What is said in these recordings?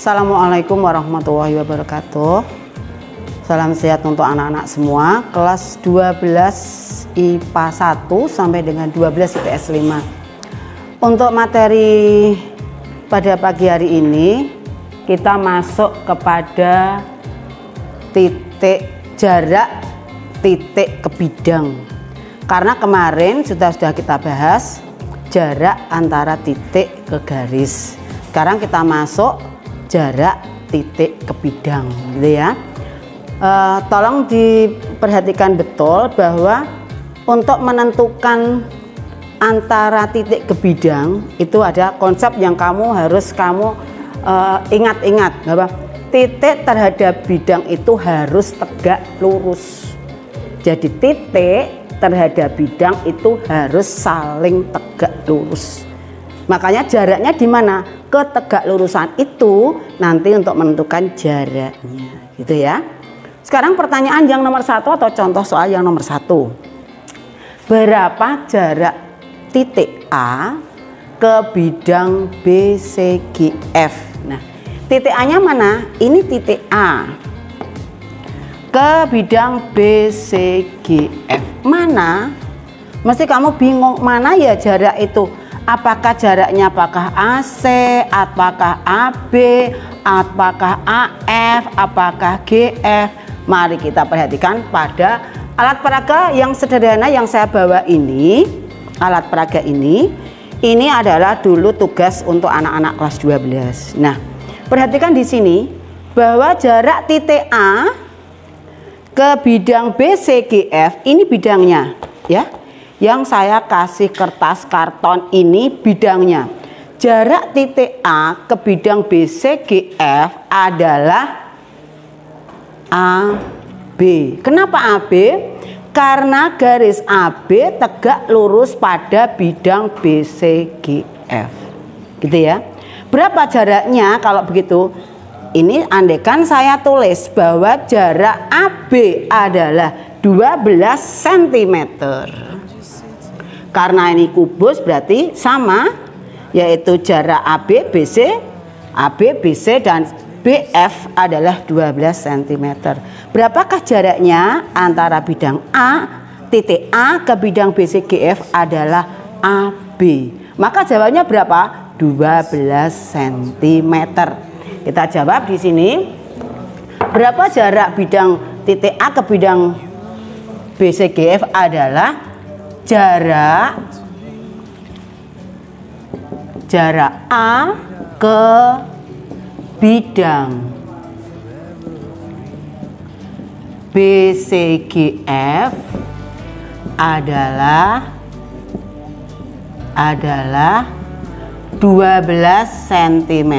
Assalamualaikum warahmatullahi wabarakatuh. Salam sehat untuk anak-anak semua. Kelas 12 IPA 1 sampai dengan 12 IPS 5. Untuk materi pada pagi hari ini, kita masuk kepada jarak titik ke bidang. Karena kemarin sudah kita bahas jarak antara titik ke garis. Sekarang kita masuk jarak titik ke bidang, gitu ya. Tolong diperhatikan betul bahwa untuk menentukan antara titik ke bidang itu ada konsep yang harus kamu ingat-ingat bahwa titik terhadap bidang itu harus tegak lurus. Jadi titik terhadap bidang itu harus saling tegak lurus. Makanya jaraknya di mana? Ketegak lurusan itu nanti untuk menentukan jaraknya, gitu ya. Sekarang pertanyaan yang nomor 1 atau contoh soal yang nomor 1. Berapa jarak titik A ke bidang B, C, G, F? Nah, titik A-nya mana? Ini titik A. Ke bidang B, C, G, F. Mana? Mesti kamu bingung mana ya jarak itu. Apakah jaraknya AC, apakah AB, apakah AF, apakah GF? Mari kita perhatikan pada alat peraga yang sederhana yang saya bawa ini. Alat peraga ini adalah dulu tugas untuk anak-anak kelas 12. Nah, perhatikan di sini bahwa jarak titik A ke bidang B, C, G, F ini bidangnya, ya. Yang saya kasih kertas karton ini bidangnya. Jarak titik A ke bidang B, C, G, F adalah AB. Kenapa AB? Karena garis AB tegak lurus pada bidang B, C, G, F. Gitu ya. Berapa jaraknya kalau begitu? Ini andaikan saya tulis bahwa jarak AB adalah 12 cm. Karena ini kubus berarti sama, yaitu jarak AB, BC dan BF adalah 12 cm. Berapakah jaraknya antara bidang A, titik A ke bidang BCGF adalah AB. Maka jawabannya berapa? 12 cm. Kita jawab di sini. Berapa jarak bidang titik A ke bidang BCGF adalah jarak A ke bidang BCGF adalah 12 cm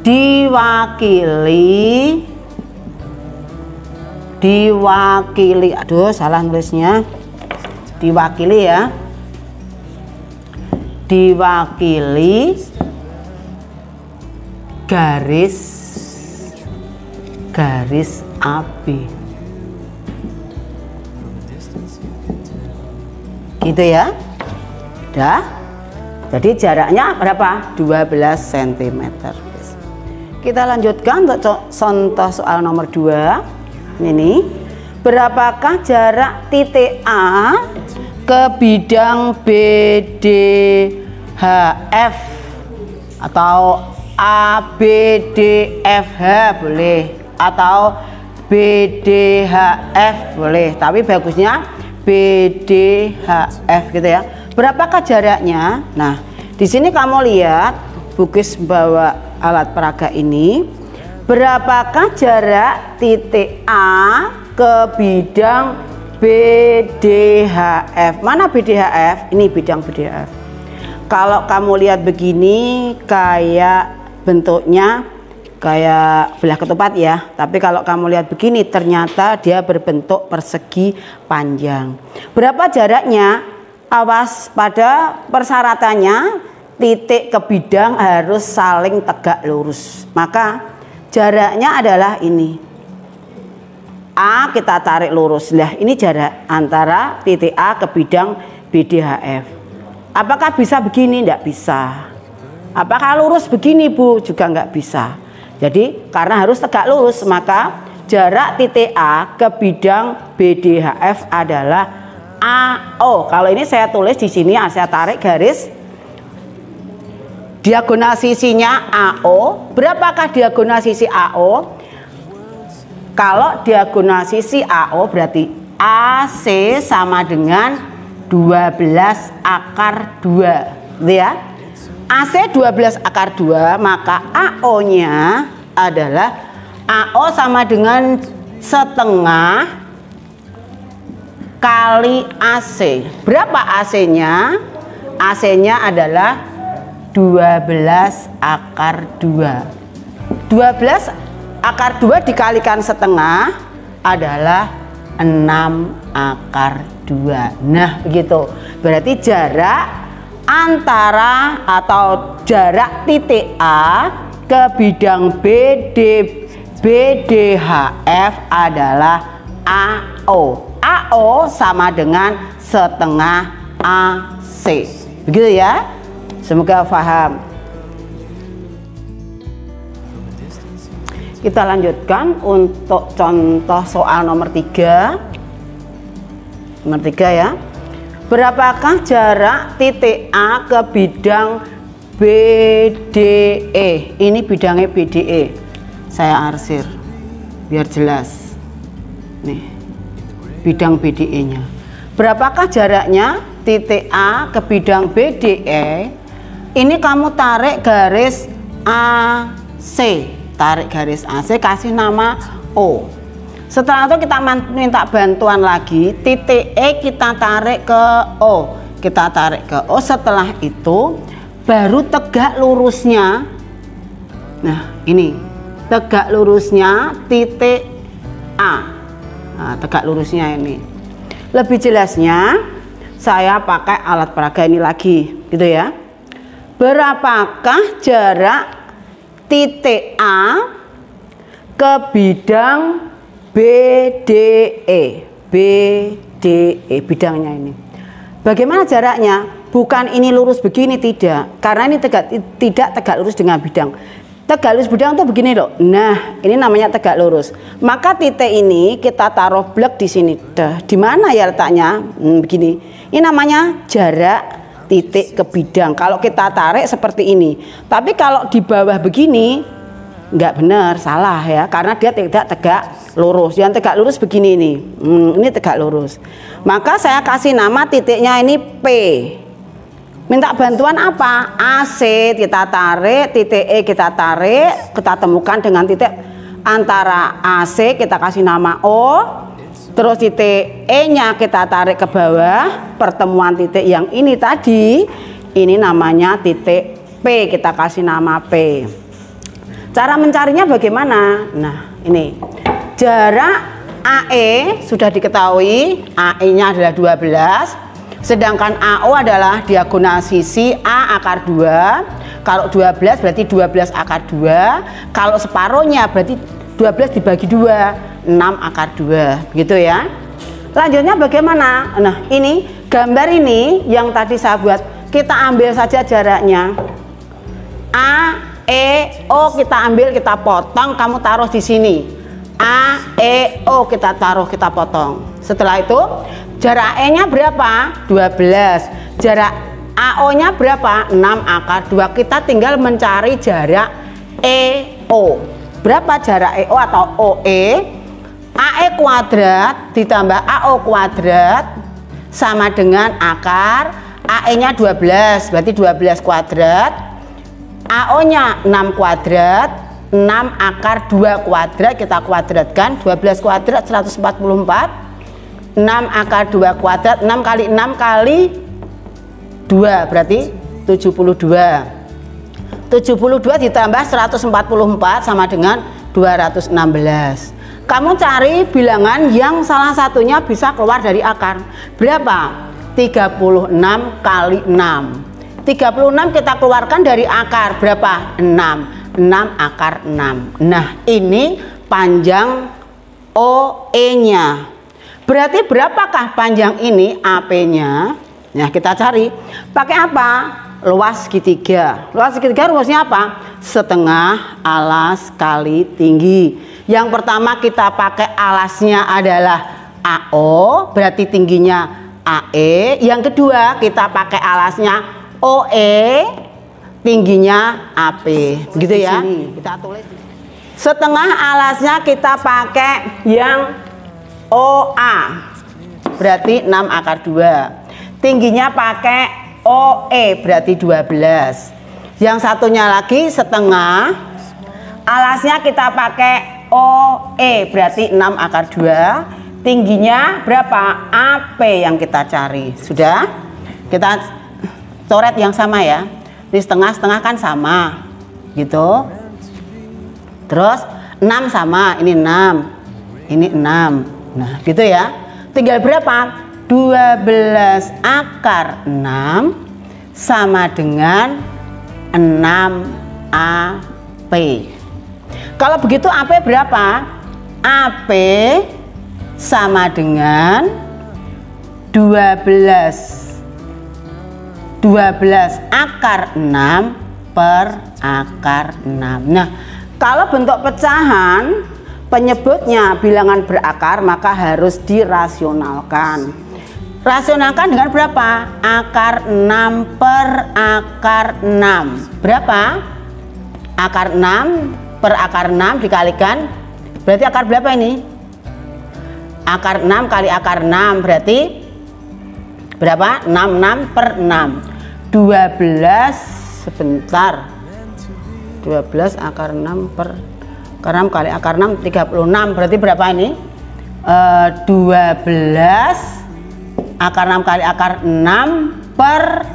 diwakili aduh salah nulisnya, diwakili ya, diwakili garis AB, gitu ya. Udah, jadi jaraknya berapa? 12 cm. Kita lanjutkan untuk contoh soal nomor 2. Ini berapakah jarak titik A ke bidang BDHF atau ABDFH boleh, atau BDHF boleh, tapi bagusnya BDHF gitu ya. Berapakah jaraknya? Nah, di sini kamu lihat Bukis bawa alat peraga ini. Berapakah jarak titik A ke bidang BDHF? Mana BDHF? Ini bidang BDHF. Kalau kamu lihat begini kayak bentuknya kayak belah ketupat ya. Tapi kalau kamu lihat begini ternyata dia berbentuk persegi panjang. Berapa jaraknya? Awas pada persyaratannya titik ke bidang harus saling tegak lurus. Maka jaraknya adalah ini. A kita tarik lurus. Nah, ini jarak antara titik A ke bidang BDHF. Apakah bisa begini? Tidak bisa. Apakah lurus begini Bu? Juga nggak bisa. Jadi karena harus tegak lurus, maka jarak titik A ke bidang BDHF adalah AO. Kalau ini saya tulis di sini, saya tarik garis diagonal sisinya AO. Berapakah diagonal sisi AO? Kalau diagonal sisi AO berarti AC sama dengan 12 akar 2, gitu ya. AC 12 akar 2, maka AO-nya adalah AO sama dengan setengah kali AC. Berapa AC-nya? AC-nya adalah 12 akar 2. 12 akar 2 dikalikan setengah adalah 6 akar 2. Nah, begitu. Berarti jarak antara atau jarak titik A ke bidang BDHF adalah AO. AO sama dengan setengah AC. Begitu ya. Semoga paham. Kita lanjutkan untuk contoh soal nomor 3. Nomor 3 ya. Berapakah jarak titik A ke bidang BDE? Ini bidangnya BDE. Saya arsir biar jelas. Nih, bidang BDE-nya. Berapakah jaraknya titik A ke bidang BDE? Ini kamu tarik garis AC. Tarik garis AC, kasih nama O. Setelah itu kita minta bantuan lagi, titik E kita tarik ke O. Kita tarik ke O, setelah itu baru tegak lurusnya. Nah, ini tegak lurusnya titik A. Nah, tegak lurusnya ini. Lebih jelasnya saya pakai alat peraga ini lagi, gitu ya. Berapakah jarak titik A ke bidang BDE? BDE bidangnya ini. Bagaimana jaraknya? Bukan ini lurus begini, tidak. Karena ini tidak tegak lurus dengan bidang. Tegak lurus bidang tuh begini loh. Nah, ini namanya tegak lurus. Maka titik ini kita taruh blok di sini. Di mana ya letaknya? Begini. Ini namanya jarak titik ke bidang. Kalau kita tarik seperti ini. Tapi kalau di bawah begini nggak benar, salah ya, karena dia tidak tegak lurus. Yang tegak lurus begini nih, ini tegak lurus. Maka saya kasih nama titiknya ini P. Minta bantuan apa? AC kita tarik, titik E kita tarik, kita temukan dengan titik antara AC kita kasih nama O, terus titik E-nya kita tarik ke bawah, pertemuan titik yang ini tadi, ini namanya titik P, kita kasih nama P. Cara mencarinya bagaimana? Nah, ini jarak AE sudah diketahui, AE-nya adalah 12, sedangkan AO adalah diagonal sisi A akar 2. Kalau 12 berarti 12 akar 2, kalau separuhnya berarti 12 dibagi 2, 6 akar 2, begitu ya. Lanjutnya bagaimana? Nah, ini gambar ini yang tadi saya buat, kita ambil saja jaraknya. A, E, O kita ambil, kita potong, kamu taruh di sini. A, E, O kita taruh, kita potong. Setelah itu jarak E-nya berapa? 12. Jarak AO-nya berapa? 6 akar 2. Kita tinggal mencari jarak EO. Berapa jarak EO atau OE? AE kuadrat ditambah AO kuadrat sama dengan akar AE-nya 12, berarti 12 kuadrat. AO-nya 6 kuadrat, 6 akar 2 kuadrat, kita kuadratkan, 12 kuadrat 144, 6 akar 2 kuadrat, 6 kali 6 kali 2 berarti 72. 72 ditambah 144 sama dengan 216. Kamu cari bilangan yang salah satunya bisa keluar dari akar. Berapa? 36 kali 6. 36 kita keluarkan dari akar berapa? 6. 6 akar 6. Nah, ini panjang OE-nya. Berarti berapakah panjang ini AP-nya? Nah, kita cari. Pakai apa? luas segitiga. Luas segitiga rumusnya apa? Setengah alas kali tinggi. Yang pertama kita pakai alasnya adalah AO, berarti tingginya AE. Yang kedua kita pakai alasnya OE, tingginya AP. Begitu ya. Kita tulis. Setengah alasnya kita pakai yang OA, berarti 6 akar 2. Tingginya pakai OE, berarti 12. Yang satunya lagi setengah alasnya kita pakai OE, berarti 6 akar 2. Tingginya berapa? AP yang kita cari. Sudah? Kita coret yang sama ya. Ini setengah-setengah kan sama gitu. Terus 6 sama, ini 6, ini 6. Nah gitu ya. Tinggal berapa? 12 akar 6 sama dengan 6 AP. Kalau begitu AP berapa? AP sama dengan 12 akar 6 per akar 6. Nah, kalau bentuk pecahan penyebutnya bilangan berakar, maka harus dirasionalkan. Rasionalkan dengan berapa? Akar 6 per akar 6. Berapa? Akar 6 per akar 6 dikalikan, berarti akar berapa ini? Akar 6 kali akar 6 berarti berapa? 66 per 6. 12 sebentar. 12 akar 6 per akar 6 kali akar 6 36, berarti berapa ini? 12 akar 6 kali akar 6 per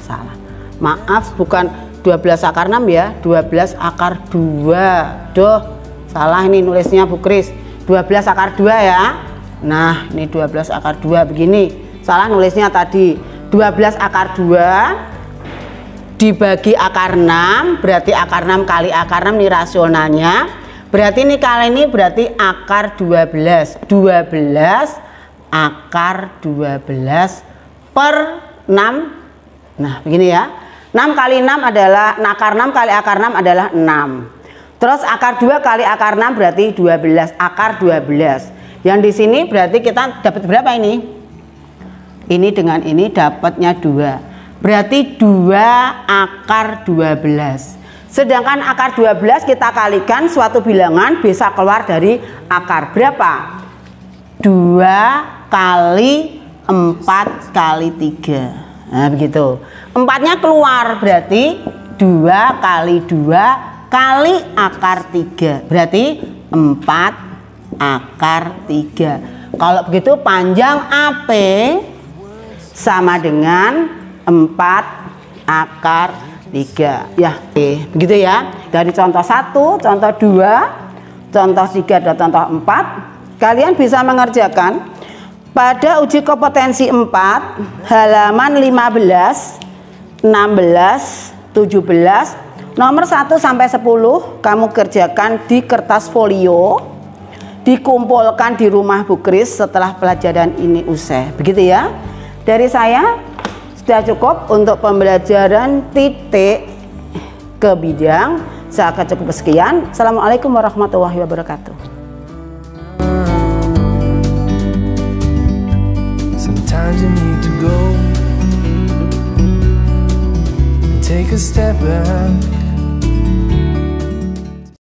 salah. Maaf, bukan 12 akar 6 ya, 12 akar 2. Duh, salah ini nulisnya Bu Kris. 12 akar 2 ya. Nah, ini 12 akar 2 begini. Salah nulisnya tadi. 12 akar 2 dibagi akar 6, berarti akar 6 kali akar 6 ini rasionalnya. Berarti ini kali ini berarti akar 12. 12 akar 12 per 6. Nah, begini ya. 6 kali 6 adalah, akar 6 kali akar 6 adalah 6. Terus akar 2 kali akar 6 berarti 12, akar 12. Yang di sini berarti kita dapat berapa ini? Ini dengan ini dapatnya 2. Berarti 2 akar 12. Sedangkan akar 12 kita kalikan suatu bilangan bisa keluar dari akar berapa? 2 kali 4 kali 3. Nah begitu. 4-nya keluar berarti 2 kali 2 kali akar 3. Berarti 4 akar 3. Kalau begitu panjang AP sama dengan 4 akar 3 ya. Oke, begitu ya. Dari contoh 1, contoh 2, contoh 3 dan contoh 4 kalian bisa mengerjakan pada uji kompetensi 4 halaman 15, 16, 17 nomor 1 sampai 10 kamu kerjakan di kertas folio, dikumpulkan di rumah Bu Kris setelah pelajaran ini usai. Begitu ya. Dari saya sudah cukup untuk pembelajaran titik ke bidang. Saya akan cukup sekian. Assalamualaikum warahmatullahi wabarakatuh. Sometimes you need to go and take a step back